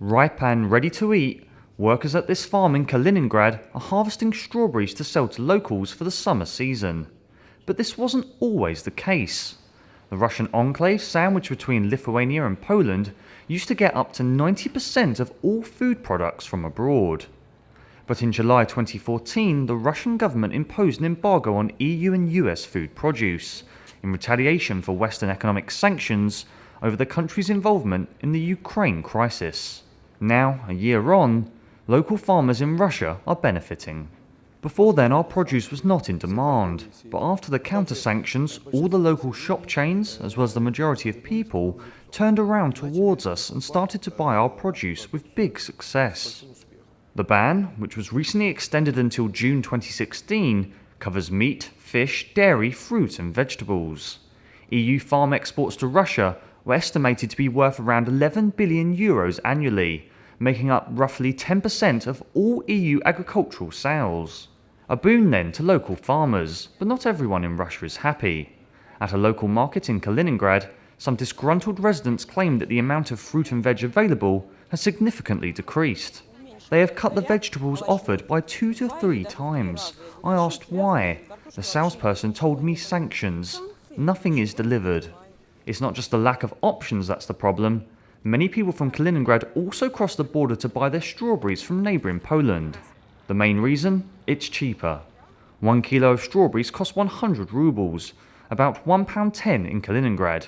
Ripe and ready to eat, workers at this farm in Kaliningrad are harvesting strawberries to sell to locals for the summer season. But this wasn't always the case. The Russian enclave, sandwiched between Lithuania and Poland, used to get up to 90% of all food products from abroad. But in July 2014, the Russian government imposed an embargo on EU and US food produce, in retaliation for Western economic sanctions over the country's involvement in the Ukraine crisis. Now, a year on, local farmers in Russia are benefiting. Before then, our produce was not in demand, but after the counter-sanctions, all the local shop chains, as well as the majority of people, turned around towards us and started to buy our produce with big success. The ban, which was recently extended until June 2016, covers meat, fish, dairy, fruit and vegetables. EU farm exports to Russia were estimated to be worth around €11 billion annually, making up roughly 10% of all EU agricultural sales. A boon then to local farmers, but not everyone in Russia is happy. At a local market in Kaliningrad, some disgruntled residents claim that the amount of fruit and veg available has significantly decreased. They have cut the vegetables offered by 2 to 3 times. I asked why. The salesperson told me sanctions. Nothing is delivered. It's not just the lack of options that's the problem. Many people from Kaliningrad also cross the border to buy their strawberries from neighbouring Poland. The main reason? It's cheaper. 1 kilo of strawberries costs 100 rubles, about £1.10 in Kaliningrad.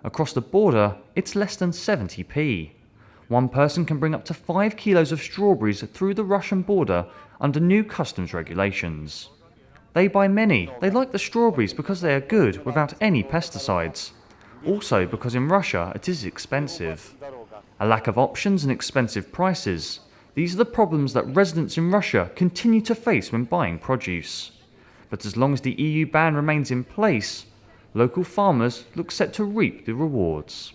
Across the border, it's less than 70p. One person can bring up to 5 kilos of strawberries through the Russian border under new customs regulations. They buy many. They like the strawberries because they are good without any pesticides. Also because in Russia it is expensive. A lack of options and expensive prices. These are the problems that residents in Russia continue to face when buying produce. But as long as the EU ban remains in place, local farmers look set to reap the rewards.